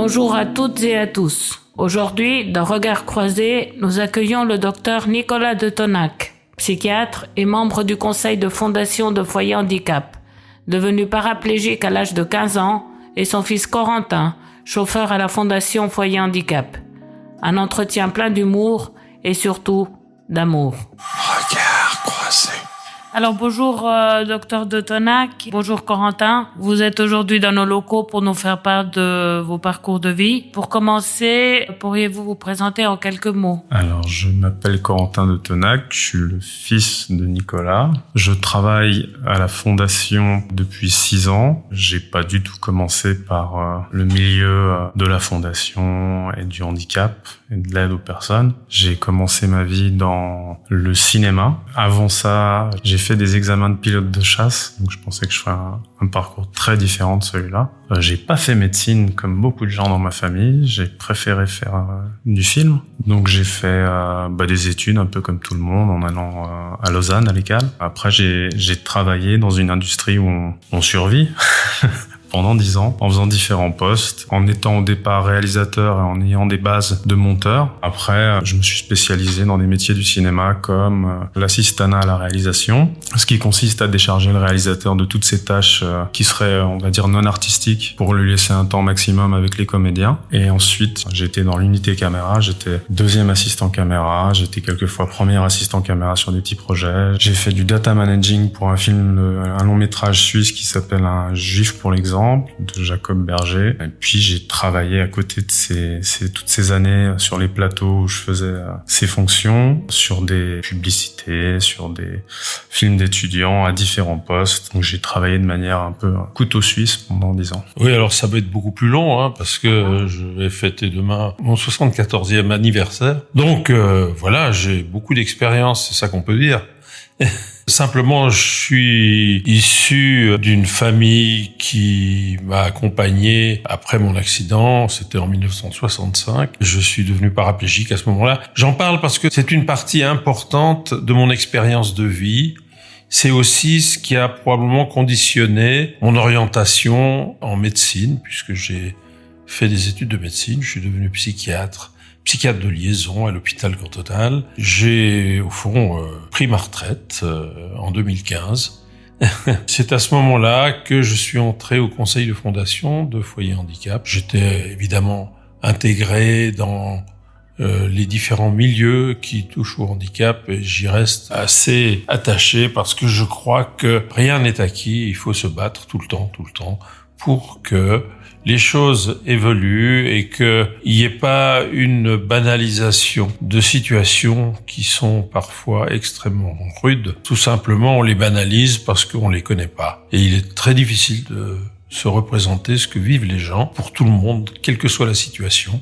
Bonjour à toutes et à tous. Aujourd'hui, dans Regard Croisé, nous accueillons le docteur Nicolas de Tonac, psychiatre et membre du conseil de fondation de Foyer Handicap, devenu paraplégique à l'âge de 15 ans, et son fils Corentin, chauffeur à la fondation Foyer Handicap. Un entretien plein d'humour et surtout d'amour. Regard croisé. Alors bonjour docteur de Tonac, bonjour Corentin. Vous êtes aujourd'hui dans nos locaux pour nous faire part de vos parcours de vie. Pour commencer, pourriez-vous vous présenter en quelques mots? Alors, je m'appelle Corentin de Tonac, je suis le fils de Nicolas. Je travaille à la fondation depuis 6 ans. J'ai pas du tout commencé par le milieu de la fondation et du handicap et de l'aide aux personnes. J'ai commencé ma vie dans le cinéma. Avant ça, j'ai fait des examens de pilote de chasse, donc je pensais que je ferais un parcours très différent de celui-là. J'ai pas fait médecine comme beaucoup de gens dans ma famille, j'ai préféré faire du film. Donc j'ai fait des études un peu comme tout le monde en allant à Lausanne, à l'ECAL. Après j'ai travaillé dans une industrie où on survit pendant 10 ans, en faisant différents postes, en étant au départ réalisateur et en ayant des bases de monteur. Après, je me suis spécialisé dans des métiers du cinéma comme l'assistanat à la réalisation, ce qui consiste à décharger le réalisateur de toutes ces tâches qui seraient, on va dire, non artistiques pour lui laisser un temps maximum avec les comédiens. Et ensuite, j'étais dans l'unité caméra, j'étais deuxième assistant caméra, j'étais quelquefois premier assistant caméra sur des petits projets. J'ai fait du data managing pour un long métrage suisse qui s'appelle Un Juif pour l'exemple, de Jacob Berger. Et puis j'ai travaillé à côté de toutes ces années sur les plateaux où je faisais ces fonctions, sur des publicités, sur des films d'étudiants à différents postes. Donc j'ai travaillé de manière un peu couteau suisse pendant 10 ans. Oui, alors ça va être beaucoup plus long, parce que je vais fêter demain mon 74e anniversaire. Donc voilà, j'ai beaucoup d'expérience, c'est ça qu'on peut dire. Simplement, je suis issu d'une famille qui m'a accompagné après mon accident. C'était en 1965. Je suis devenu paraplégique à ce moment-là. J'en parle parce que c'est une partie importante de mon expérience de vie. C'est aussi ce qui a probablement conditionné mon orientation en médecine, puisque j'ai fait des études de médecine. Je suis devenu psychiatre de liaison à l'hôpital cantonal. J'ai, au fond, pris ma retraite en 2015. C'est à ce moment-là que je suis entré au conseil de fondation de Foyer Handicap. J'étais évidemment intégré dans les différents milieux qui touchent au handicap et j'y reste assez attaché parce que je crois que rien n'est acquis. Il faut se battre tout le temps, pour que les choses évoluent et qu'il n'y ait pas une banalisation de situations qui sont parfois extrêmement rudes. Tout simplement, on les banalise parce qu'on les connaît pas. Et il est très difficile de se représenter ce que vivent les gens pour tout le monde, quelle que soit la situation.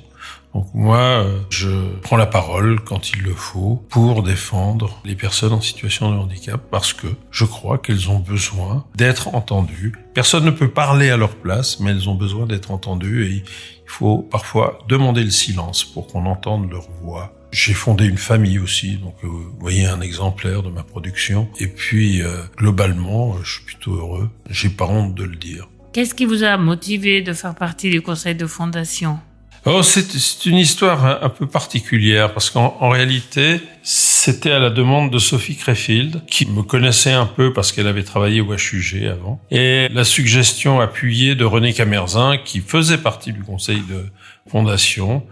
Donc moi, je prends la parole quand il le faut pour défendre les personnes en situation de handicap parce que je crois qu'elles ont besoin d'être entendues. Personne ne peut parler à leur place, mais elles ont besoin d'être entendues et il faut parfois demander le silence pour qu'on entende leur voix. J'ai fondé une famille aussi, donc vous voyez un exemplaire de ma production. Et puis globalement, je suis plutôt heureux. J'ai pas honte de le dire. Qu'est-ce qui vous a motivé de faire partie du conseil de fondation? Oh, c'est une histoire un peu particulière parce qu'en réalité, c'était à la demande de Sophie Créfield qui me connaissait un peu parce qu'elle avait travaillé au HUG avant et la suggestion appuyée de René Camerzin qui faisait partie du conseil de fondation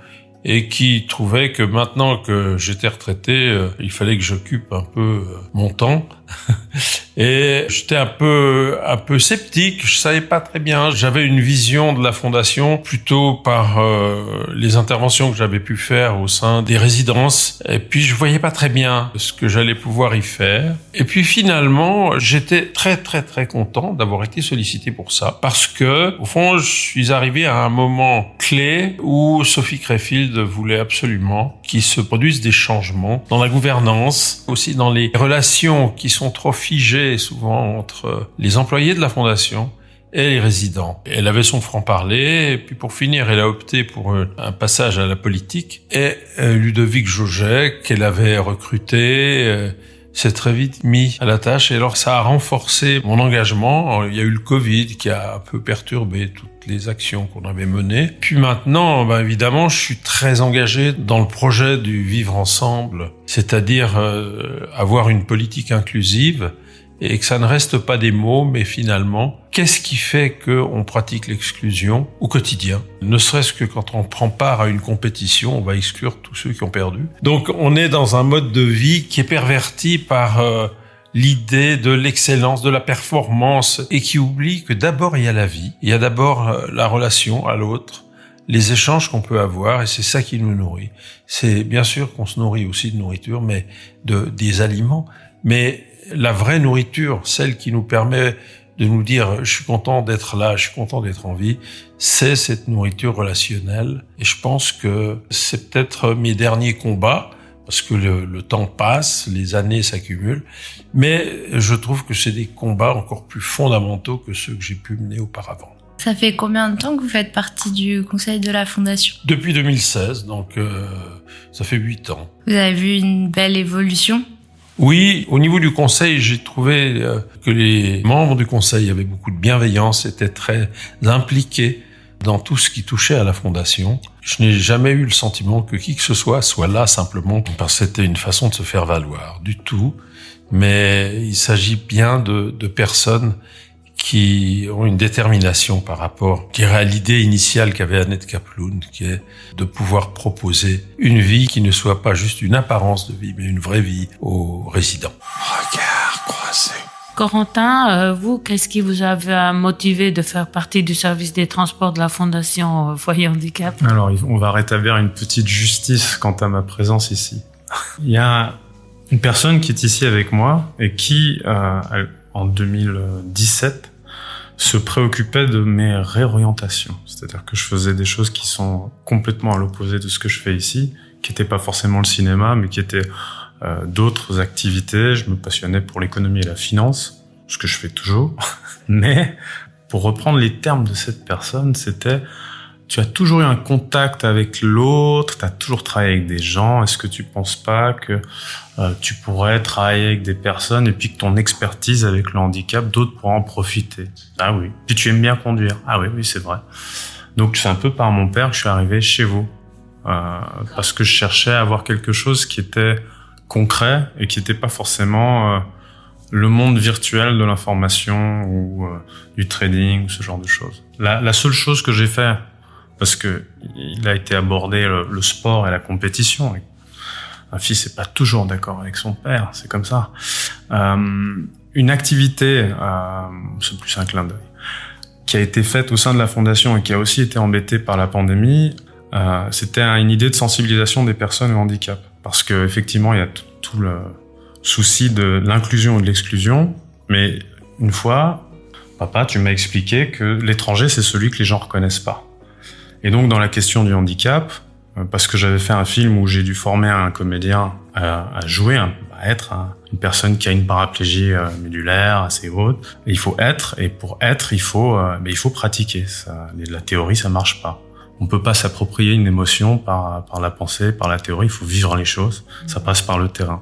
et qui trouvait que maintenant que j'étais retraité, il fallait que j'occupe un peu mon temps. Et j'étais un peu sceptique, je savais pas très bien. J'avais une vision de la fondation plutôt par les interventions que j'avais pu faire au sein des résidences. Et puis je voyais pas très bien ce que j'allais pouvoir y faire. Et puis finalement, j'étais très content d'avoir été sollicité pour ça. Parce que, au fond, je suis arrivé à un moment clé où Sophie Créfield voulait absolument qu'il se produise des changements dans la gouvernance, aussi dans les relations qui sont trop figées souvent entre les employés de la fondation et les résidents. Elle avait son franc-parler, et puis pour finir, elle a opté pour un passage à la politique. Et Ludovic Jauget, qu'elle avait recruté, s'est très vite mis à la tâche et alors ça a renforcé mon engagement. Il y a eu le Covid qui a un peu perturbé toutes les actions qu'on avait menées. Puis maintenant, évidemment, je suis très engagé dans le projet du vivre ensemble, c'est-à-dire avoir une politique inclusive et que ça ne reste pas des mots, mais finalement, qu'est-ce qui fait qu'on pratique l'exclusion au quotidien? Ne serait-ce que quand on prend part à une compétition, on va exclure tous ceux qui ont perdu. Donc on est dans un mode de vie qui est perverti par l'idée de l'excellence, de la performance, et qui oublie que d'abord il y a la vie, il y a d'abord la relation à l'autre, les échanges qu'on peut avoir, et c'est ça qui nous nourrit. C'est bien sûr qu'on se nourrit aussi de nourriture, mais des aliments, mais la vraie nourriture, celle qui nous permet de nous dire « je suis content d'être là, je suis content d'être en vie », c'est cette nourriture relationnelle. Et je pense que c'est peut-être mes derniers combats, parce que le temps passe, les années s'accumulent, mais je trouve que c'est des combats encore plus fondamentaux que ceux que j'ai pu mener auparavant. Ça fait combien de temps que vous faites partie du conseil de la Fondation? Depuis 2016, donc ça fait 8 ans. Vous avez vu une belle évolution? Oui, au niveau du conseil, j'ai trouvé que les membres du conseil avaient beaucoup de bienveillance, étaient très impliqués dans tout ce qui touchait à la fondation. Je n'ai jamais eu le sentiment que qui que ce soit là simplement parce que c'était une façon de se faire valoir, du tout. Mais il s'agit bien de personnes qui ont une détermination par rapport, je dirais, à l'idée initiale qu'avait Annette Kaploun, qui est de pouvoir proposer une vie qui ne soit pas juste une apparence de vie, mais une vraie vie aux résidents. Regard croisé. Corentin, vous, qu'est-ce qui vous a motivé de faire partie du service des transports de la Fondation Foyer Handicap? Alors, on va rétablir une petite justice quant à ma présence ici. Il y a une personne qui est ici avec moi et qui, en 2017, se préoccupait de mes réorientations. C'est-à-dire que je faisais des choses qui sont complètement à l'opposé de ce que je fais ici, qui n'étaient pas forcément le cinéma, mais qui étaient d'autres activités. Je me passionnais pour l'économie et la finance, ce que je fais toujours. Mais, pour reprendre les termes de cette personne, c'était: tu as toujours eu un contact avec l'autre, tu as toujours travaillé avec des gens, est-ce que tu penses pas que tu pourrais travailler avec des personnes et puis que ton expertise avec le handicap, d'autres pourraient en profiter? Ah oui. Puis tu aimes bien conduire? Ah oui, c'est vrai. Donc c'est un peu par mon père que je suis arrivé chez vous, parce que je cherchais à avoir quelque chose qui était concret et qui n'était pas forcément le monde virtuel de l'information ou du trading ou ce genre de choses. La seule chose que j'ai fait, parce que il a été abordé le sport et la compétition. Un fils n'est pas toujours d'accord avec son père, c'est comme ça. Une activité, c'est plus un clin d'œil, qui a été faite au sein de la Fondation et qui a aussi été embêtée par la pandémie, c'était une idée de sensibilisation des personnes au handicap. Parce que effectivement, il y a tout le souci de l'inclusion ou de l'exclusion, mais une fois, papa, tu m'as expliqué que l'étranger, c'est celui que les gens reconnaissent pas. Et donc, dans la question du handicap, parce que j'avais fait un film où j'ai dû former un comédien à jouer, à être une personne qui a une paraplégie médulaire assez haute. Et il faut être, et pour être, il faut pratiquer. La théorie, ça marche pas. On peut pas s'approprier une émotion par la pensée, par la théorie. Il faut vivre les choses. Ça passe par le terrain.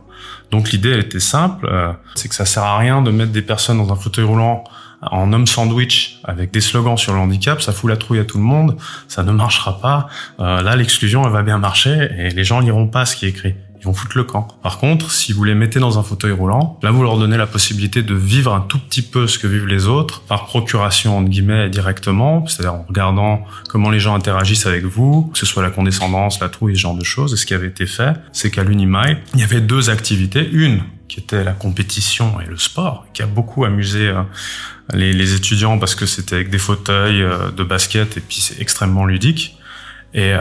Donc l'idée, elle était simple. C'est que ça sert à rien de mettre des personnes dans un fauteuil roulant en homme sandwich avec des slogans sur le handicap, ça fout la trouille à tout le monde, ça ne marchera pas. Là, l'exclusion, elle va bien marcher et les gens liront pas ce qui est écrit. Ils vont foutre le camp. Par contre, si vous les mettez dans un fauteuil roulant, là, vous leur donnez la possibilité de vivre un tout petit peu ce que vivent les autres, par procuration, entre guillemets, directement, c'est-à-dire en regardant comment les gens interagissent avec vous, que ce soit la condescendance, la trouille, ce genre de choses. Et ce qui avait été fait, c'est qu'à l'Unimail, il y avait 2 activités. Une, qui était la compétition et le sport, qui a beaucoup amusé les étudiants parce que c'était avec des fauteuils de basket et puis c'est extrêmement ludique. Et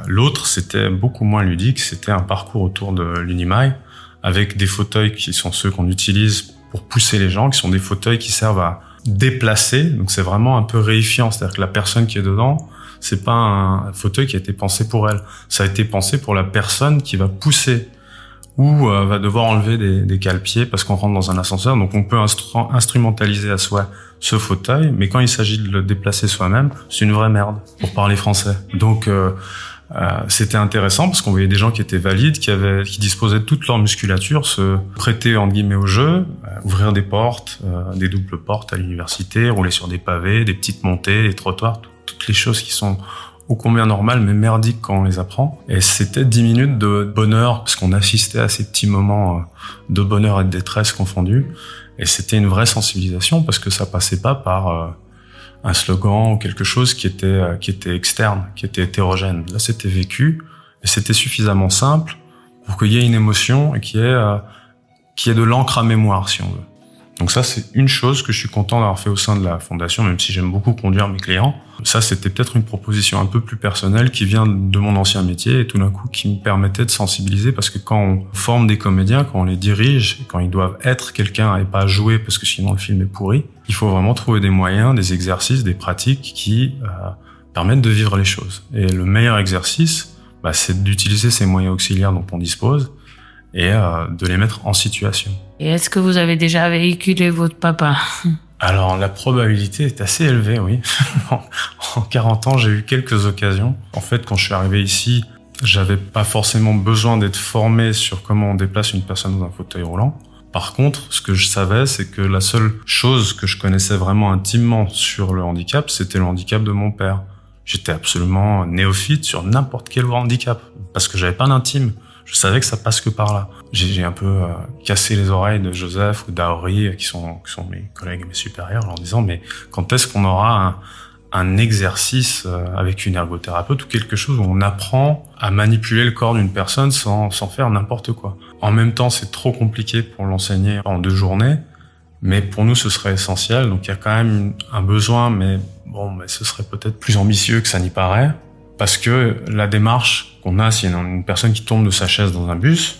l'autre, c'était beaucoup moins ludique, c'était un parcours autour de l'Unimail avec des fauteuils qui sont ceux qu'on utilise pour pousser les gens, qui sont des fauteuils qui servent à déplacer. Donc c'est vraiment un peu réifiant, c'est-à-dire que la personne qui est dedans, c'est pas un fauteuil qui a été pensé pour elle. Ça a été pensé pour la personne qui va pousser ou va devoir enlever des cale-pieds parce qu'on rentre dans un ascenseur. Donc on peut instrumentaliser à soi ce fauteuil, mais quand il s'agit de le déplacer soi-même, c'est une vraie merde, pour parler français. Donc C'était intéressant parce qu'on voyait des gens qui étaient valides, qui disposaient de toute leur musculature, se prêter entre guillemets au jeu, ouvrir des portes, des doubles portes à l'université, rouler sur des pavés, des petites montées, des trottoirs, toutes les choses qui sont ô combien normales mais merdiques quand on les apprend. Et c'était 10 minutes de bonheur parce qu'on assistait à ces petits moments de bonheur et de détresse confondus. Et c'était une vraie sensibilisation parce que ça passait pas par un slogan ou quelque chose qui était externe, qui était hétérogène. Là, c'était vécu et c'était suffisamment simple pour qu'il y ait une émotion et qu'il y ait de l'encre à mémoire, si on veut. Donc ça, c'est une chose que je suis content d'avoir fait au sein de la fondation, même si j'aime beaucoup conduire mes clients. Ça, c'était peut-être une proposition un peu plus personnelle qui vient de mon ancien métier et tout d'un coup qui me permettait de sensibiliser parce que quand on forme des comédiens, quand on les dirige, quand ils doivent être quelqu'un et pas jouer parce que sinon le film est pourri, il faut vraiment trouver des moyens, des exercices, des pratiques qui permettent de vivre les choses. Et le meilleur exercice, c'est d'utiliser ces moyens auxiliaires dont on dispose et de les mettre en situation. Et est-ce que vous avez déjà véhiculé votre papa? Alors, la probabilité est assez élevée, oui. En 40 ans, j'ai eu quelques occasions. En fait, quand je suis arrivé ici, j'avais pas forcément besoin d'être formé sur comment on déplace une personne dans un fauteuil roulant. Par contre, ce que je savais, c'est que la seule chose que je connaissais vraiment intimement sur le handicap, c'était le handicap de mon père. J'étais absolument néophyte sur n'importe quel handicap, parce que j'avais pas d'intime. Je savais que ça passe que par là. J'ai un peu cassé les oreilles de Joseph ou d'Aori, qui sont mes collègues et mes supérieurs, en leur disant mais quand est-ce qu'on aura un exercice avec une ergothérapeute ou quelque chose où on apprend à manipuler le corps d'une personne sans faire n'importe quoi. En même temps, c'est trop compliqué pour l'enseigner en 2 journées, mais pour nous, ce serait essentiel. Donc il y a quand même un besoin, mais ce serait peut-être plus ambitieux que ça n'y paraît. Parce que la démarche qu'on a, si une personne qui tombe de sa chaise dans un bus,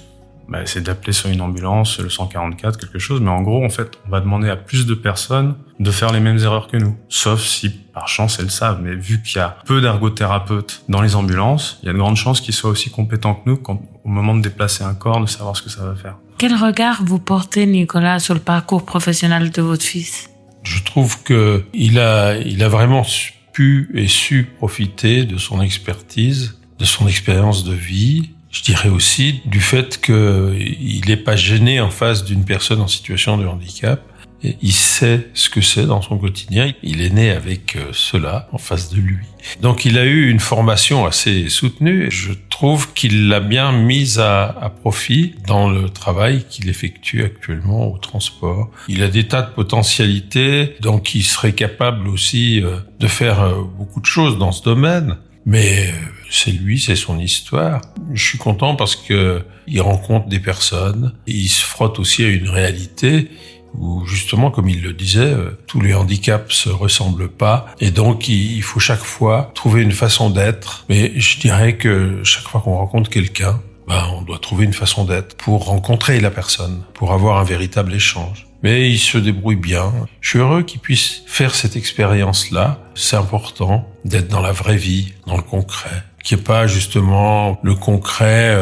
c'est d'appeler sur une ambulance, le 144, quelque chose. Mais en gros, en fait, on va demander à plus de personnes de faire les mêmes erreurs que nous. Sauf si, par chance, elles le savent. Mais vu qu'il y a peu d'ergothérapeutes dans les ambulances, il y a de grandes chances qu'ils soient aussi compétents que nous au moment de déplacer un corps, de savoir ce que ça va faire. Quel regard vous portez, Nicolas, sur le parcours professionnel de votre fils? Je trouve que il a vraiment pu et su profiter de son expertise, de son expérience de vie. Je dirais aussi du fait qu'il n'est pas gêné en face d'une personne en situation de handicap. Et il sait ce que c'est dans son quotidien. Il est né avec cela en face de lui. Donc il a eu une formation assez soutenue. Je trouve qu'il l'a bien mise à profit dans le travail qu'il effectue actuellement au transport. Il a des tas de potentialités, donc il serait capable aussi de faire beaucoup de choses dans ce domaine. Mais c'est lui, c'est son histoire. Je suis content parce que il rencontre des personnes, il se frotte aussi à une réalité où justement, comme il le disait, tous les handicaps se ressemblent pas, et donc il faut chaque fois trouver une façon d'être. Mais je dirais que chaque fois qu'on rencontre quelqu'un, on doit trouver une façon d'être pour rencontrer la personne, pour avoir un véritable échange. Mais il se débrouille bien. Je suis heureux qu'il puisse faire cette expérience-là. C'est important d'être dans la vraie vie, dans le concret, qu'il n'y ait pas justement le concret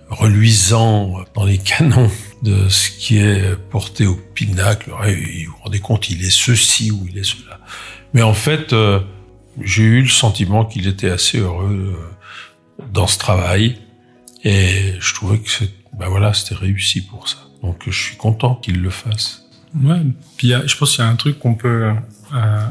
reluisant dans les canons de ce qui est porté au pinacle. Vous vous rendez compte, il est ceci ou il est cela. Mais en fait, j'ai eu le sentiment qu'il était assez heureux dans ce travail, et je trouvais que c'était réussi pour ça. Donc je suis content qu'il le fasse. Ouais, puis je pense qu'il y a un truc qu'on peut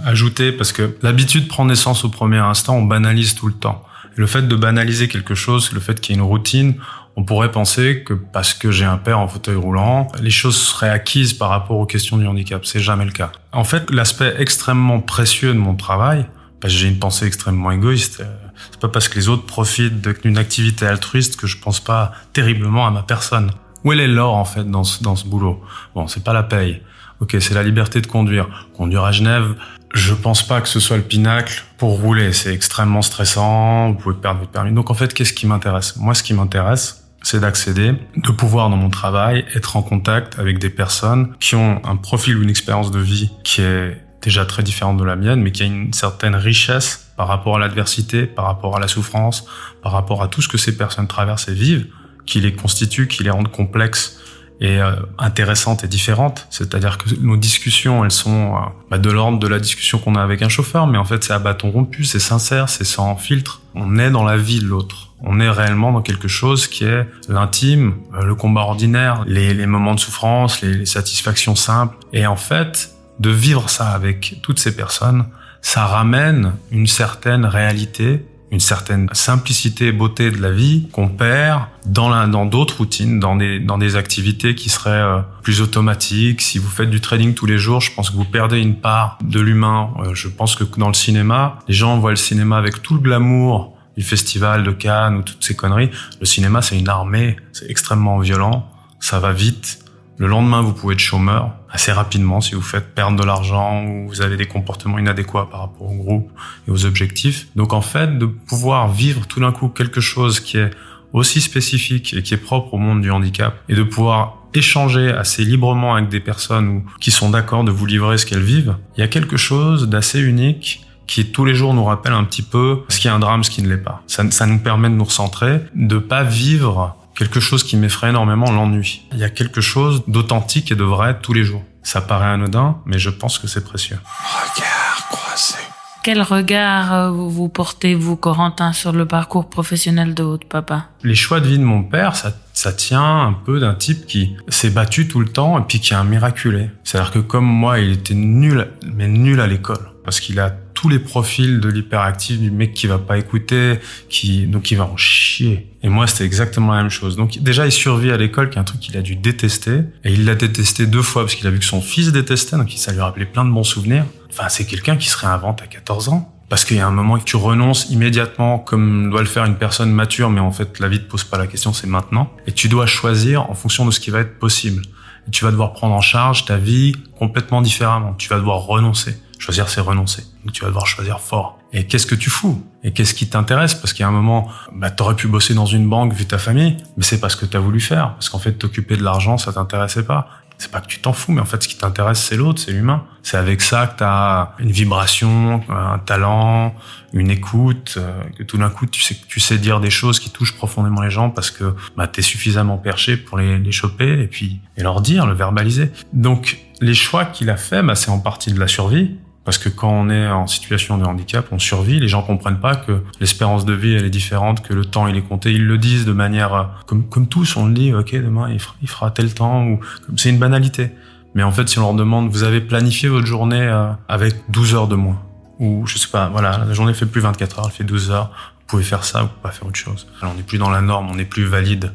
ajouter, parce que l'habitude prend naissance au premier instant, on banalise tout le temps. Et le fait de banaliser quelque chose, le fait qu'il y ait une routine, on pourrait penser que parce que j'ai un père en fauteuil roulant, les choses seraient acquises par rapport aux questions du handicap. C'est jamais le cas. En fait, l'aspect extrêmement précieux de mon travail, parce que j'ai une pensée extrêmement égoïste, c'est pas parce que les autres profitent d'une activité altruiste que je pense pas terriblement à ma personne. Où est l'or, en fait, dans ce boulot? Bon, c'est pas la paye. Ok, c'est la liberté de conduire. Conduire à Genève, je pense pas que ce soit le pinacle pour rouler. C'est extrêmement stressant, vous pouvez perdre votre permis. Donc en fait, qu'est-ce qui m'intéresse? Moi, ce qui m'intéresse, c'est d'accéder, de pouvoir dans mon travail être en contact avec des personnes qui ont un profil ou une expérience de vie qui est déjà très différente de la mienne, mais qui a une certaine richesse par rapport à l'adversité, par rapport à la souffrance, par rapport à tout ce que ces personnes traversent et vivent, qui les constitue, qui les rendent complexes est intéressante et différente. C'est-à-dire que nos discussions, elles sont de l'ordre de la discussion qu'on a avec un chauffeur, mais en fait c'est à bâton rompu, c'est sincère, c'est sans filtre. On est dans la vie de l'autre. On est réellement dans quelque chose qui est l'intime, le combat ordinaire, les moments de souffrance, les satisfactions simples. Et en fait, de vivre ça avec toutes ces personnes, ça ramène une certaine réalité, une certaine simplicité et beauté de la vie qu'on perd dans d'autres routines, dans des activités qui seraient plus automatiques. Si vous faites du trading tous les jours, je pense que vous perdez une part de l'humain. Je pense que dans le cinéma, les gens voient le cinéma avec tout le glamour du festival de Cannes ou toutes ces conneries. Le cinéma, c'est une armée, c'est extrêmement violent, ça va vite. Le lendemain, vous pouvez être chômeur assez rapidement si vous faites perdre de l'argent ou vous avez des comportements inadéquats par rapport au groupe et aux objectifs. Donc en fait, de pouvoir vivre tout d'un coup quelque chose qui est aussi spécifique et qui est propre au monde du handicap et de pouvoir échanger assez librement avec des personnes qui sont d'accord de vous livrer ce qu'elles vivent, il y a quelque chose d'assez unique qui tous les jours nous rappelle un petit peu ce qui est un drame, ce qui ne l'est pas. Ça nous permet de nous recentrer, de pas vivre quelque chose qui m'effraie énormément, l'ennui. Il y a quelque chose d'authentique et de vrai tous les jours. Ça paraît anodin, mais je pense que c'est précieux. Regard croisé. Quel regard vous portez, vous, Corentin, sur le parcours professionnel de votre papa? Les choix de vie de mon père, ça tient un peu d'un type qui s'est battu tout le temps et puis qui est un miraculé. C'est-à-dire que comme moi, il était nul à l'école. Parce qu'il a tous les profils de l'hyperactif, du mec qui va pas écouter, donc il va en chier. Et moi, c'était exactement la même chose. Donc déjà, il survit à l'école, qui est un truc qu'il a dû détester. Et il l'a détesté 2 fois, parce qu'il a vu que son fils détestait, donc ça lui rappelait plein de bons souvenirs. Enfin, c'est quelqu'un qui se réinvente à 14 ans. Parce qu'il y a un moment que tu renonces immédiatement, comme doit le faire une personne mature, mais en fait, la vie te pose pas la question, c'est maintenant. Et tu dois choisir en fonction de ce qui va être possible. Et tu vas devoir prendre en charge ta vie complètement différemment. Tu vas devoir renoncer. Choisir, c'est renoncer. Donc tu vas devoir choisir fort. Et qu'est-ce que tu fous? Et qu'est-ce qui t'intéresse? Parce qu'il y a un moment, t'aurais pu bosser dans une banque vu ta famille, mais c'est pas ce que t'as voulu faire. Parce qu'en fait, t'occuper de l'argent, ça t'intéressait pas. C'est pas que tu t'en fous, mais en fait, ce qui t'intéresse, c'est l'autre, c'est l'humain. C'est avec ça que t'as une vibration, un talent, une écoute, que tout d'un coup, tu sais dire des choses qui touchent profondément les gens parce que t'es suffisamment perché pour les choper et leur dire, le verbaliser. Donc, les choix qu'il a fait, c'est en partie de la survie. Parce que quand on est en situation de handicap, on survit. Les gens comprennent pas que l'espérance de vie, elle est différente, que le temps, il est compté. Ils le disent de manière, comme tous, on le dit, ok, demain, il fera tel temps, ou, c'est une banalité. Mais en fait, si on leur demande, vous avez planifié votre journée avec 12 heures de moins. Ou, je sais pas, voilà, la journée fait plus 24 heures, elle fait 12 heures. Vous pouvez faire ça, vous pouvez pas faire autre chose. Alors, on n'est plus dans la norme, on n'est plus valide.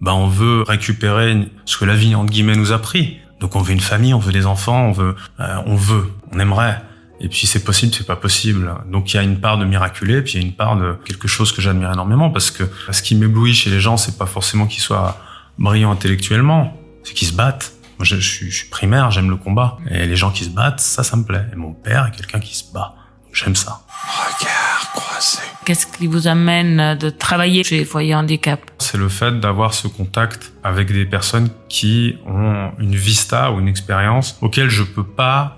On veut récupérer ce que la vie, entre guillemets, nous a pris. Donc, on veut une famille, on veut des enfants, on aimerait. Et puis c'est possible, c'est pas possible. Donc il y a une part de miraculé, puis il y a une part de quelque chose que j'admire énormément, parce que ce qui m'éblouit chez les gens, c'est pas forcément qu'ils soient brillants intellectuellement, c'est qu'ils se battent. Moi je suis primaire, j'aime le combat. Et les gens qui se battent, ça me plaît. Et mon père est quelqu'un qui se bat. Donc j'aime ça. Regard croisé. Qu'est-ce qui vous amène de travailler chez Foyer Handicap? C'est le fait d'avoir ce contact avec des personnes qui ont une vista ou une expérience auquel je peux pas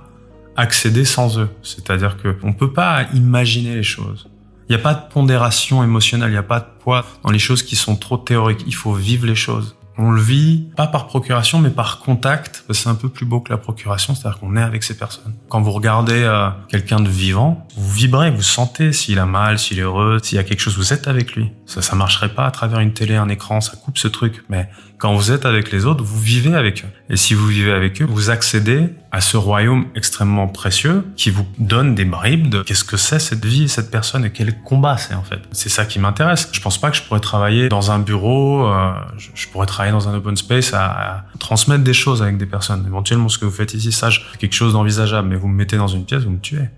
accéder sans eux. C'est-à-dire que on peut pas imaginer les choses. Il n'y a pas de pondération émotionnelle, il n'y a pas de poids dans les choses qui sont trop théoriques. Il faut vivre les choses. On le vit pas par procuration, mais par contact. C'est un peu plus beau que la procuration, c'est-à-dire qu'on est avec ces personnes. Quand vous regardez quelqu'un de vivant, vous vibrez, vous sentez s'il a mal, s'il est heureux, s'il y a quelque chose, vous êtes avec lui. Ça marcherait pas à travers une télé, un écran, ça coupe ce truc. Mais quand vous êtes avec les autres, vous vivez avec eux. Et si vous vivez avec eux, vous accédez à ce royaume extrêmement précieux qui vous donne des bribes de qu'est-ce que c'est cette vie, cette personne et quel combat c'est en fait. C'est ça qui m'intéresse. Je pense pas que je pourrais travailler dans un bureau, je pourrais travailler dans un open space à transmettre des choses avec des personnes. Éventuellement, ce que vous faites ici, ça, c'est quelque chose d'envisageable, mais vous me mettez dans une pièce, vous me tuez.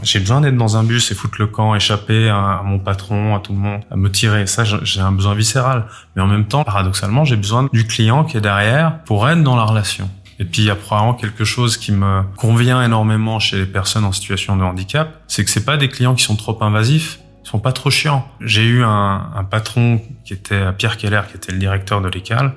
J'ai besoin d'être dans un bus et foutre le camp, échapper à mon patron, à tout le monde, à me tirer. Ça, j'ai un besoin viscéral. Mais en même temps, paradoxalement, j'ai besoin du client qui est derrière pour être dans la relation. Et puis, il y a probablement quelque chose qui me convient énormément chez les personnes en situation de handicap, c'est que c'est pas des clients qui sont trop invasifs, ils sont pas trop chiants. J'ai eu un patron qui était Pierre Keller, qui était le directeur de l'ECAL,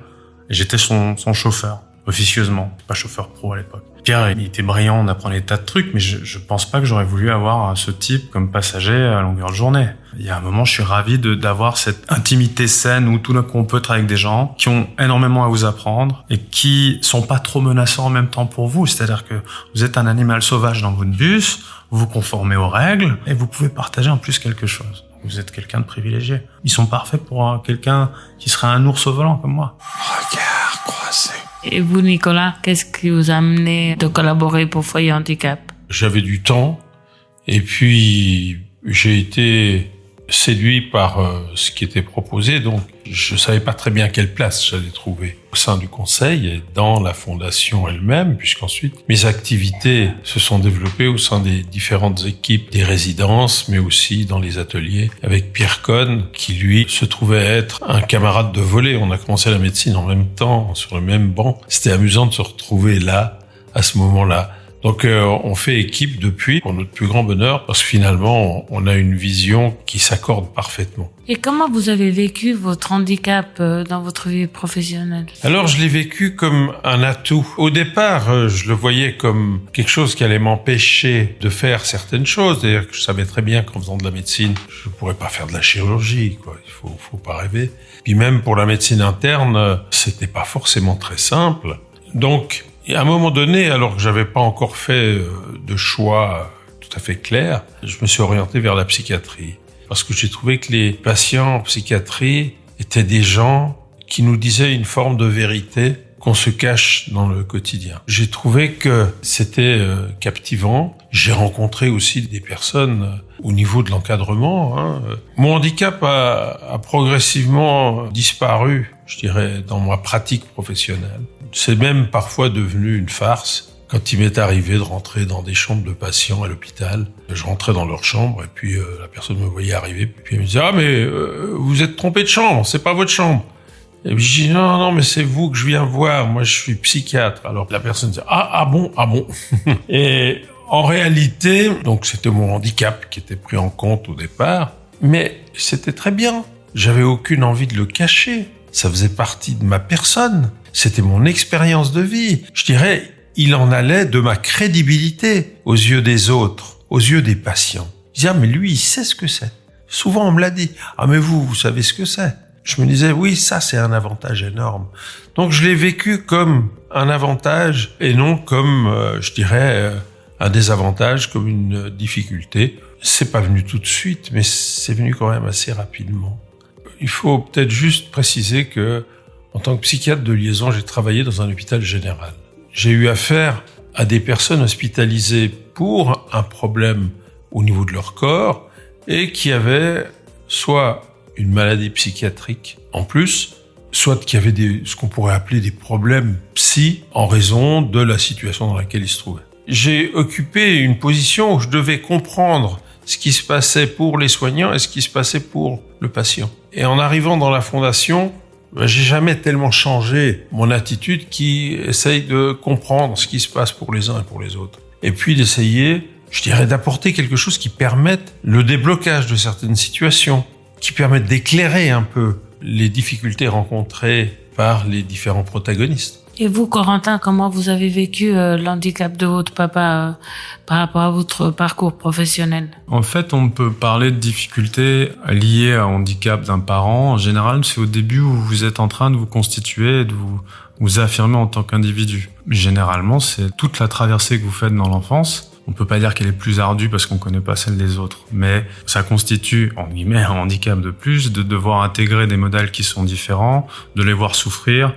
et j'étais son chauffeur, officieusement, pas chauffeur pro à l'époque. Pierre, il était brillant, on apprend des tas de trucs, mais je pense pas que j'aurais voulu avoir ce type comme passager à longueur de journée. Il y a un moment, je suis ravi d'avoir cette intimité saine où tout d'un coup on peut être avec des gens qui ont énormément à vous apprendre et qui sont pas trop menaçants en même temps pour vous. C'est-à-dire que vous êtes un animal sauvage dans votre bus, vous vous conformez aux règles et vous pouvez partager en plus quelque chose. Vous êtes quelqu'un de privilégié. Ils sont parfaits pour quelqu'un qui serait un ours au volant comme moi. Regard croisé. Et vous, Nicolas, qu'est-ce qui vous a amené de collaborer pour Foyer Handicap? J'avais du temps et puis j'ai été séduit par ce qui était proposé, donc je savais pas très bien quelle place j'allais trouver au sein du conseil et dans la fondation elle-même, puisqu'ensuite mes activités se sont développées au sein des différentes équipes des résidences, mais aussi dans les ateliers avec Pierre Cohn, qui lui se trouvait être un camarade de volée. On a commencé la médecine en même temps, sur le même banc. C'était amusant de se retrouver là, à ce moment-là. Donc on fait équipe depuis, pour notre plus grand bonheur, parce que finalement on a une vision qui s'accorde parfaitement. Et comment vous avez vécu votre handicap dans votre vie professionnelle? Alors je l'ai vécu comme un atout. Au départ, je le voyais comme quelque chose qui allait m'empêcher de faire certaines choses. D'ailleurs, je savais très bien qu'en faisant de la médecine, je pourrais pas faire de la chirurgie, quoi. Il faut pas rêver. Puis même pour la médecine interne, c'était pas forcément très simple. Donc et à un moment donné, alors que j'avais pas encore fait de choix tout à fait clair, je me suis orienté vers la psychiatrie. Parce que j'ai trouvé que les patients en psychiatrie étaient des gens qui nous disaient une forme de vérité qu'on se cache dans le quotidien. J'ai trouvé que c'était captivant. J'ai rencontré aussi des personnes au niveau de l'encadrement. Mon handicap a progressivement disparu, je dirais, dans ma pratique professionnelle. C'est même parfois devenu une farce. Quand il m'est arrivé de rentrer dans des chambres de patients à l'hôpital, je rentrais dans leur chambre et puis la personne me voyait arriver, puis elle me disait « Ah mais vous êtes trompé de chambre, c'est pas votre chambre ». Et puis je dis « Non, mais c'est vous que je viens voir, moi je suis psychiatre ». Alors la personne disait « Ah bon ». Et en réalité, donc c'était mon handicap qui était pris en compte au départ, mais c'était très bien. J'avais aucune envie de le cacher. Ça faisait partie de ma personne. C'était mon expérience de vie. Je dirais, il en allait de ma crédibilité aux yeux des autres, aux yeux des patients. Je disais, ah, mais lui, il sait ce que c'est. Souvent, on me l'a dit. Ah, mais vous savez ce que c'est. Je me disais, oui, ça, c'est un avantage énorme. Donc, je l'ai vécu comme un avantage et non comme, je dirais, un désavantage, comme une difficulté. C'est pas venu tout de suite, mais c'est venu quand même assez rapidement. Il faut peut-être juste préciser que, en tant que psychiatre de liaison, j'ai travaillé dans un hôpital général. J'ai eu affaire à des personnes hospitalisées pour un problème au niveau de leur corps et qui avaient soit une maladie psychiatrique en plus, soit qui avaient ce qu'on pourrait appeler des problèmes psy en raison de la situation dans laquelle ils se trouvaient. J'ai occupé une position où je devais comprendre ce qui se passait pour les soignants et ce qui se passait pour le patient. Et en arrivant dans la fondation, j'ai jamais tellement changé mon attitude qui essaye de comprendre ce qui se passe pour les uns et pour les autres. Et puis d'essayer, je dirais, d'apporter quelque chose qui permette le déblocage de certaines situations, qui permette d'éclairer un peu les difficultés rencontrées par les différents protagonistes. Et vous, Corentin, comment vous avez vécu l'handicap de votre papa par rapport à votre parcours professionnel? En fait, on peut parler de difficultés liées à un handicap d'un parent. En général, c'est au début où vous êtes en train de vous constituer et de vous affirmer en tant qu'individu. Généralement, c'est toute la traversée que vous faites dans l'enfance. On peut pas dire qu'elle est plus ardue parce qu'on connaît pas celle des autres, mais ça constitue, en guillemets, un handicap de plus, de devoir intégrer des modèles qui sont différents, de les voir souffrir,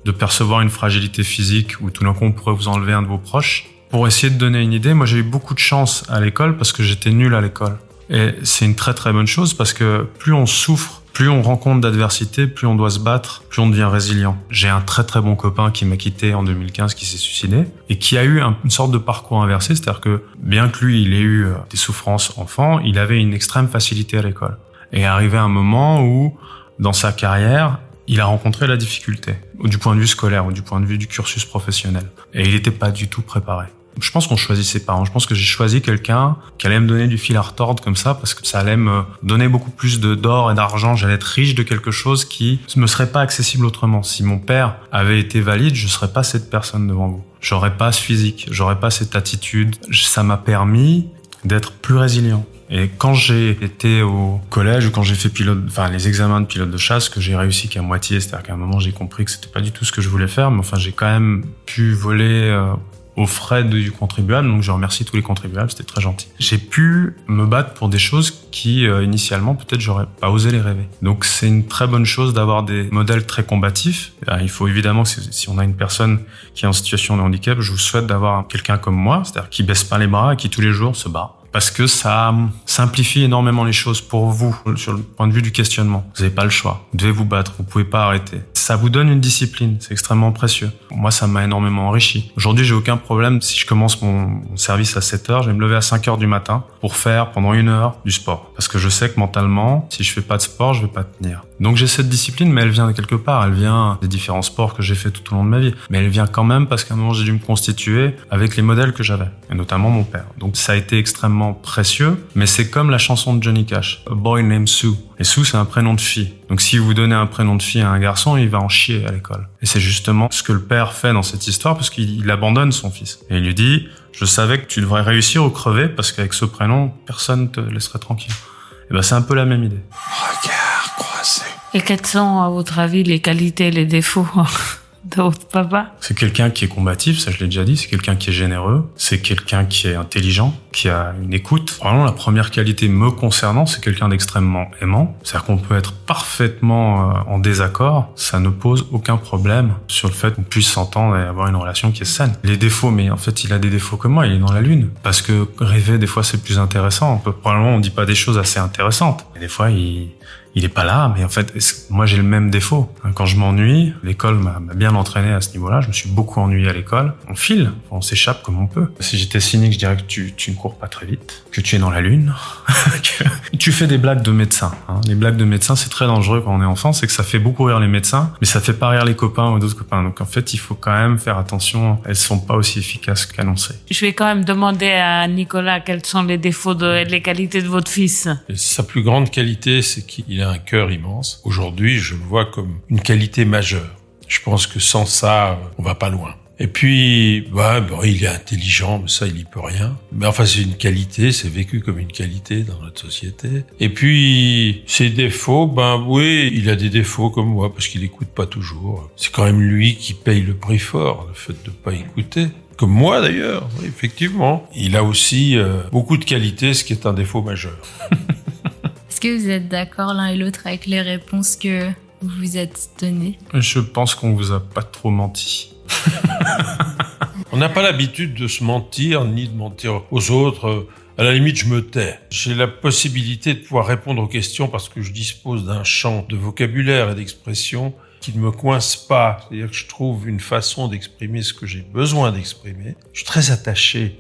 de percevoir une fragilité physique où tout d'un coup on pourrait vous enlever un de vos proches. Pour essayer de donner une idée, moi j'ai eu beaucoup de chance à l'école parce que j'étais nul à l'école. Et c'est une très très bonne chose parce que plus on souffre, plus on rencontre d'adversité, plus on doit se battre, plus on devient résilient. J'ai un très très bon copain qui m'a quitté en 2015, qui s'est suicidé et qui a eu une sorte de parcours inversé, c'est-à-dire que bien que lui il ait eu des souffrances enfant, il avait une extrême facilité à l'école. Et arrivé un moment où, dans sa carrière, il a rencontré la difficulté, du point de vue scolaire ou du point de vue du cursus professionnel. Et il n'était pas du tout préparé. Je pense qu'on choisit ses parents. Je pense que j'ai choisi quelqu'un qui allait me donner du fil à retordre comme ça parce que ça allait me donner beaucoup plus d'or et d'argent. J'allais être riche de quelque chose qui ne me serait pas accessible autrement. Si mon père avait été valide, je ne serais pas cette personne devant vous. j'aurais pas ce physique, j'aurais pas cette attitude. Ça m'a permis d'être plus résilient. Et quand j'ai été au collège ou quand j'ai fait les examens de pilote de chasse, que j'ai réussi qu'à moitié, c'est-à-dire qu'à un moment j'ai compris que c'était pas du tout ce que je voulais faire, mais enfin j'ai quand même pu voler aux frais du contribuable, donc je remercie tous les contribuables, c'était très gentil. J'ai pu me battre pour des choses qui initialement peut-être j'aurais pas osé les rêver. Donc c'est une très bonne chose d'avoir des modèles très combatifs. Il faut évidemment, si on a une personne qui est en situation de handicap, je vous souhaite d'avoir quelqu'un comme moi, c'est-à-dire qui baisse pas les bras et qui tous les jours se bat. Parce que ça simplifie énormément les choses pour vous, sur le point de vue du questionnement. Vous n'avez pas le choix. Vous devez vous battre. Vous pouvez pas arrêter. Ça vous donne une discipline. C'est extrêmement précieux. Moi, ça m'a énormément enrichi. Aujourd'hui, j'ai aucun problème. Si je commence mon service à 7h, je vais me lever à 5h du matin pour faire pendant 1 heure du sport. Parce que je sais que mentalement, si je fais pas de sport, je vais pas tenir. Donc j'ai cette discipline, mais elle vient de quelque part. Elle vient des différents sports que j'ai fait tout au long de ma vie. Mais elle vient quand même parce qu'à un moment, j'ai dû me constituer avec les modèles que j'avais. Et notamment mon père. Donc ça a été extrêmement précieux, mais c'est comme la chanson de Johnny Cash, A Boy Named Sue. Et Sue, c'est un prénom de fille. Donc si vous donnez un prénom de fille à un garçon, il va en chier à l'école. Et c'est justement ce que le père fait dans cette histoire, parce qu'il abandonne son fils. Et il lui dit, je savais que tu devrais réussir ou crever, parce qu'avec ce prénom, personne ne te laisserait tranquille. Et ben c'est un peu la même idée. Regard croisé. Et quels sont, à votre avis, les qualités et les défauts de votre papa? C'est quelqu'un qui est combatif, ça je l'ai déjà dit, c'est quelqu'un qui est généreux, c'est quelqu'un qui est intelligent, qui a une écoute. Vraiment, la première qualité me concernant, c'est quelqu'un d'extrêmement aimant. C'est-à-dire qu'on peut être parfaitement en désaccord, ça ne pose aucun problème sur le fait qu'on puisse s'entendre et avoir une relation qui est saine. Les défauts, mais en fait il a des défauts comme moi, il est dans la lune. Parce que rêver, des fois c'est plus intéressant. Probablement on dit pas des choses assez intéressantes. Et des fois il est pas là, mais en fait, moi j'ai le même défaut. Quand je m'ennuie, l'école m'a bien entraîné à ce niveau-là, je me suis beaucoup ennuyé à l'école. On file, on s'échappe comme on peut. Si j'étais cynique, je dirais que tu ne cours pas très vite, que tu es dans la lune, que tu fais des blagues de médecin. Les blagues de médecin, c'est très dangereux quand on est enfant, c'est que ça fait beaucoup rire les médecins, mais ça fait pas rire les copains ou d'autres copains. Donc en fait, il faut quand même faire attention, elles sont pas aussi efficaces qu'annoncées. Je vais quand même demander à Nicolas quels sont les défauts et les qualités de votre fils. Et sa plus grande qualité, c'est qu'il a un cœur immense. Aujourd'hui, je le vois comme une qualité majeure. Je pense que sans ça, on va pas loin. Et puis, il est intelligent, mais ça, il y peut rien. Mais enfin, c'est une qualité, c'est vécu comme une qualité dans notre société. Et puis, ses défauts, oui, il a des défauts comme moi, parce qu'il écoute pas toujours. C'est quand même lui qui paye le prix fort, le fait de pas écouter. Comme moi d'ailleurs, oui, effectivement. Il a aussi beaucoup de qualités, ce qui est un défaut majeur. Est-ce que vous êtes d'accord l'un et l'autre avec les réponses que vous vous êtes données? Je pense qu'on vous a pas trop menti. On n'a pas l'habitude de se mentir, ni de mentir aux autres. À la limite, je me tais. J'ai la possibilité de pouvoir répondre aux questions parce que je dispose d'un champ de vocabulaire et d'expression qui ne me coince pas. C'est-à-dire que je trouve une façon d'exprimer ce que j'ai besoin d'exprimer. Je suis très attaché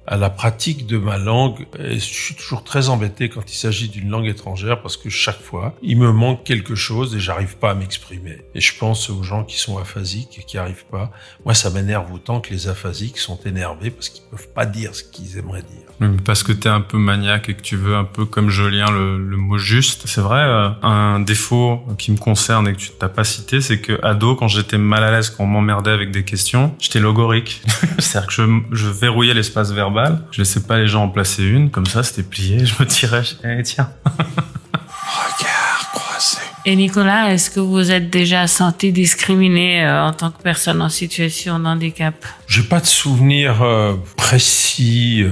à la pratique de ma langue et je suis toujours très embêté quand il s'agit d'une langue étrangère parce que chaque fois, il me manque quelque chose et j'arrive pas à m'exprimer. Et je pense aux gens qui sont aphasiques et qui arrivent pas. Moi, ça m'énerve autant que les aphasiques sont énervés parce qu'ils peuvent pas dire ce qu'ils aimeraient dire. Parce que t'es un peu maniaque et que tu veux un peu comme Jolien le mot juste. C'est vrai, un défaut qui me concerne et que tu t'as pas cité, c'est que ado, quand j'étais mal à l'aise, quand on m'emmerdait avec des questions, j'étais logorique. C'est-à-dire que je verrouillais l'espace verbal. Je laissais pas les gens en placer une, comme ça c'était plié, je me tirais, tiens. Regard croisé. Et Nicolas, est-ce que vous êtes déjà senti discriminé en tant que personne en situation de handicap? J'ai pas de souvenir précis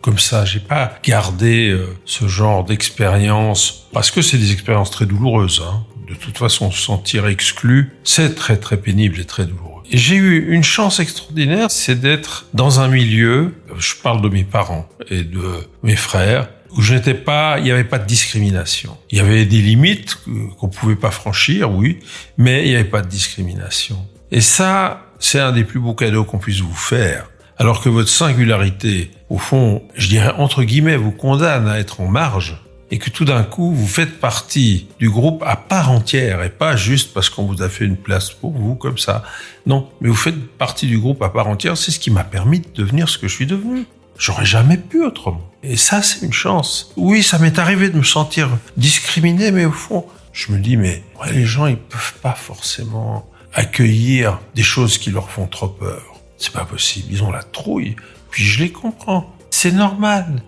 comme ça. J'ai pas gardé ce genre d'expérience parce que c'est des expériences très douloureuses. De toute façon, se sentir exclu, c'est très très pénible et très douloureux. Et j'ai eu une chance extraordinaire, c'est d'être dans un milieu, je parle de mes parents et de mes frères, où il n'y avait pas de discrimination. Il y avait des limites qu'on pouvait pas franchir, oui, mais il n'y avait pas de discrimination. Et ça, c'est un des plus beaux cadeaux qu'on puisse vous faire. Alors que votre singularité, au fond, je dirais entre guillemets, vous condamne à être en marge, et que tout d'un coup, vous faites partie du groupe à part entière, et pas juste parce qu'on vous a fait une place pour vous, comme ça. Non, mais vous faites partie du groupe à part entière, c'est ce qui m'a permis de devenir ce que je suis devenu. J'aurais jamais pu autrement. Et ça, c'est une chance. Oui, ça m'est arrivé de me sentir discriminé, mais au fond, je me dis, mais les gens, ils peuvent pas forcément accueillir des choses qui leur font trop peur. C'est pas possible, ils ont la trouille. Puis je les comprends. C'est normal.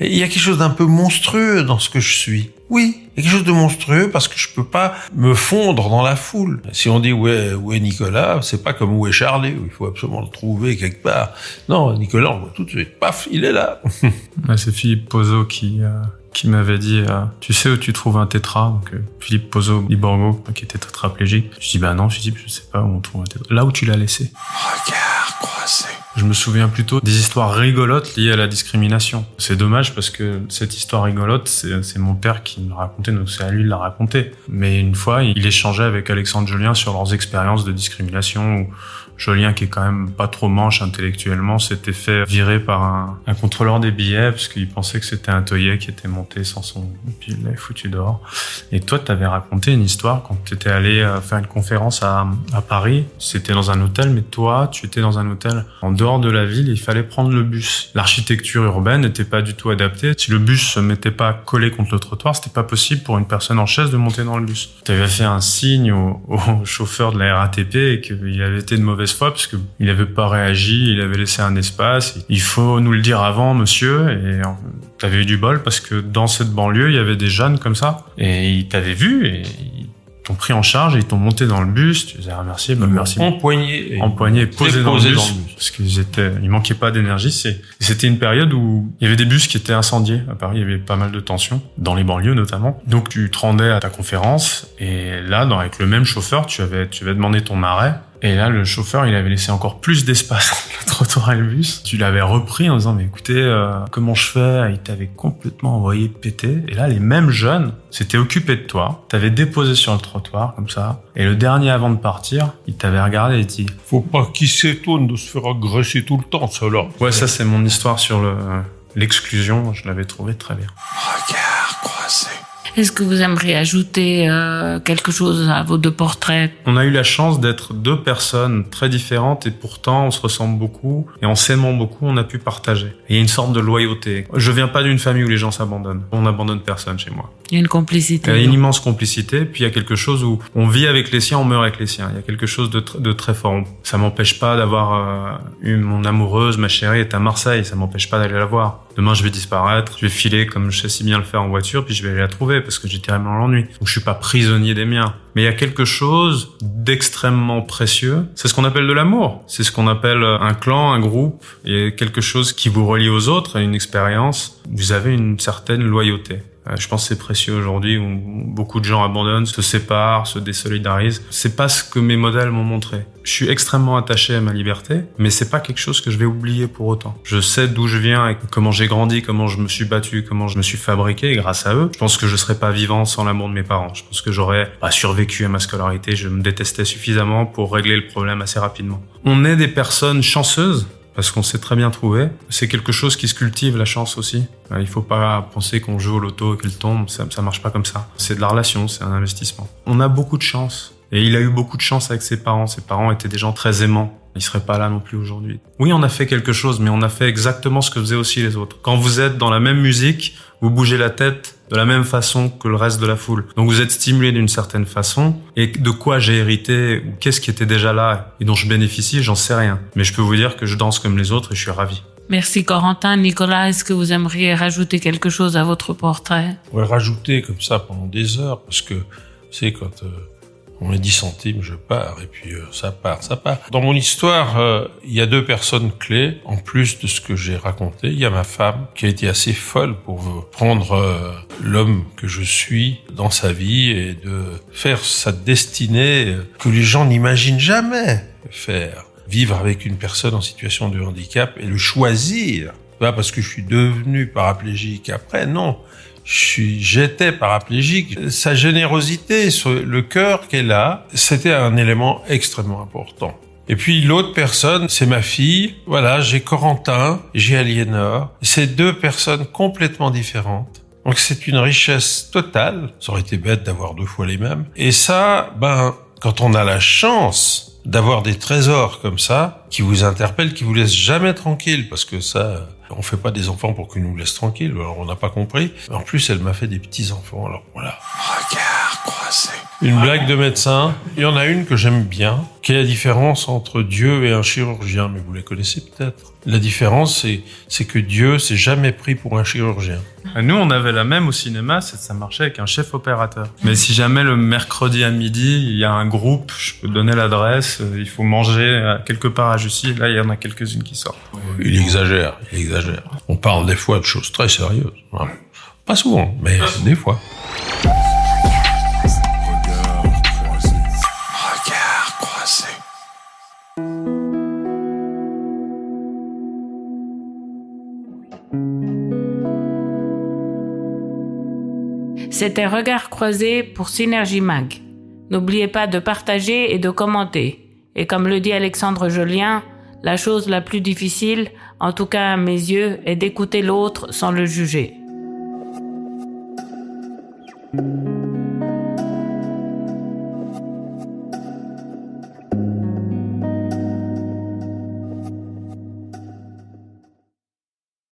Et il y a quelque chose d'un peu monstrueux dans ce que je suis. Oui, il y a quelque chose de monstrueux parce que je peux pas me fondre dans la foule. Si on dit où est Nicolas, c'est pas comme où est Charlie, où il faut absolument le trouver quelque part. Non, Nicolas, on le voit tout de suite. Paf, il est là. Ouais, c'est Philippe Pozzo qui m'avait dit tu sais où tu trouves un tétra, donc Philippe Pozzo Iborgo qui était tétraplégique. Je dis bah non Philippe, je sais pas où on trouve un tétra. Là où tu l'as laissé. Regard croisé. Je me souviens plutôt des histoires rigolotes liées à la discrimination. C'est dommage parce que cette histoire rigolote, c'est mon père qui me racontait, donc c'est à lui de la raconter. Mais une fois, il échangeait avec Alexandre Jolien sur leurs expériences de discrimination où Jolien, qui est quand même pas trop manche intellectuellement, s'était fait virer par un contrôleur des billets parce qu'il pensait que c'était un teuillet qui était monté sans son... Puis il l'avait foutu dehors. Et toi, t'avais raconté une histoire quand t'étais allé faire une conférence à Paris. C'était dans un hôtel, mais toi, tu étais dans un hôtel en dehors de la ville, il fallait prendre le bus. L'architecture urbaine n'était pas du tout adaptée. Si le bus se mettait pas collé contre le trottoir, c'était pas possible pour une personne en chaise de monter dans le bus. T'avais fait un signe au chauffeur de la RATP et qu'il avait été de mauvaise foi parce que il avait pas réagi, il avait laissé un espace. Il faut nous le dire avant, monsieur. Et t'avais eu du bol parce que dans cette banlieue, il y avait des jeunes comme ça et ils t'avaient vu et ils t'ont pris en charge et ils t'ont monté dans le bus. Tu les as remerciés, merci. Empoigné Et posé dans le bus. Parce ils manquaient pas d'énergie. C'était une période où il y avait des bus qui étaient incendiés. À Paris, il y avait pas mal de tensions, dans les banlieues notamment. Donc tu te rendais à ta conférence et là, avec le même chauffeur, tu avais demandé ton arrêt. Et là, le chauffeur, il avait laissé encore plus d'espace entre le trottoir et le bus. Tu l'avais repris en disant, mais écoutez, comment je fais? Il t'avait complètement envoyé péter. Et là, les mêmes jeunes s'étaient occupés de toi, t'avaient déposé sur le trottoir, comme ça. Et le dernier avant de partir, il t'avait regardé et dit, faut pas qu'il s'étonne de se faire agresser tout le temps, ça là. Ouais, ça, c'est mon histoire sur l'exclusion. Je l'avais trouvé très bien. Regard croisé. Est-ce que vous aimeriez ajouter quelque chose à vos deux portraits? On a eu la chance d'être deux personnes très différentes et pourtant on se ressemble beaucoup et en s'aimant beaucoup on a pu partager. Et il y a une sorte de loyauté. Je viens pas d'une famille où les gens s'abandonnent. On n'abandonne personne chez moi. Il y a une complicité. Il y a une immense complicité, puis il y a quelque chose où on vit avec les siens, on meurt avec les siens. Il y a quelque chose de très fort. Ça m'empêche pas d'avoir eu mon amoureuse, ma chérie est à Marseille, ça m'empêche pas d'aller la voir. Demain, je vais disparaître, je vais filer comme je sais si bien le faire en voiture, puis je vais aller la trouver parce que j'ai terriblement l'ennui. Donc je suis pas prisonnier des miens. Mais il y a quelque chose d'extrêmement précieux. C'est ce qu'on appelle de l'amour. C'est ce qu'on appelle un clan, un groupe. Il y a quelque chose qui vous relie aux autres, une expérience. Vous avez une certaine loyauté. Je pense que c'est précieux aujourd'hui où beaucoup de gens abandonnent, se séparent, se désolidarisent. C'est pas ce que mes modèles m'ont montré. Je suis extrêmement attaché à ma liberté, mais c'est pas quelque chose que je vais oublier pour autant. Je sais d'où je viens et comment j'ai grandi, comment je me suis battu, comment je me suis fabriqué et grâce à eux, je pense que je serais pas vivant sans l'amour de mes parents. Je pense que j'aurais pas survécu à ma scolarité. Je me détestais suffisamment pour régler le problème assez rapidement. On est des personnes chanceuses parce qu'on s'est très bien trouvé. C'est quelque chose qui se cultive, la chance aussi. Il faut pas penser qu'on joue au loto et qu'elle tombe, ça marche pas comme ça. C'est de la relation, c'est un investissement. On a beaucoup de chance. Et il a eu beaucoup de chance avec ses parents. Ses parents étaient des gens très aimants. Ils seraient pas là non plus aujourd'hui. Oui, on a fait quelque chose, mais on a fait exactement ce que faisaient aussi les autres. Quand vous êtes dans la même musique, vous bougez la tête de la même façon que le reste de la foule. Donc vous êtes stimulé d'une certaine façon. Et de quoi j'ai hérité, ou qu'est-ce qui était déjà là et dont je bénéficie, j'en sais rien. Mais je peux vous dire que je danse comme les autres et je suis ravi. Merci Corentin. Nicolas, est-ce que vous aimeriez rajouter quelque chose à votre portrait? On pourrait rajouter comme ça pendant des heures, parce que, c'est quand on est 10 centimes, je pars, et puis ça part. Dans mon histoire, il y a deux personnes clés, en plus de ce que j'ai raconté. Il y a ma femme, qui a été assez folle pour prendre l'homme que je suis dans sa vie et de faire sa destinée que les gens n'imaginent jamais faire. Vivre avec une personne en situation de handicap et le choisir. Pas parce que je suis devenu paraplégique après, non. J'étais paraplégique. Sa générosité, le cœur qu'elle a, c'était un élément extrêmement important. Et puis l'autre personne, c'est ma fille. Voilà, j'ai Corentin, j'ai Aliénor. C'est deux personnes complètement différentes. Donc c'est une richesse totale. Ça aurait été bête d'avoir deux fois les mêmes. Et ça, quand on a la chance d'avoir des trésors comme ça, qui vous interpellent, qui vous laissent jamais tranquille, parce que ça, on fait pas des enfants pour qu'ils nous laissent tranquilles, alors on n'a pas compris. En plus, elle m'a fait des petits-enfants, alors voilà. Regard croisé. Une blague de médecin. Il y en a une que j'aime bien. Quelle est la différence entre Dieu et un chirurgien? Mais vous la connaissez peut-être. La différence, c'est que Dieu s'est jamais pris pour un chirurgien. Nous, on avait la même au cinéma, ça marchait avec un chef opérateur. Mais si jamais le mercredi à midi, il y a un groupe, je peux donner l'adresse, il faut manger quelque part à Jussy, là, il y en a quelques-unes qui sortent. Il exagère. On parle des fois de choses très sérieuses. Pas souvent, mais des fois. Regard croisé. C'était Regard croisé pour Synergie Mag. N'oubliez pas de partager et de commenter. Et comme le dit Alexandre Jolien, la chose la plus difficile, en tout cas à mes yeux, est d'écouter l'autre sans le juger.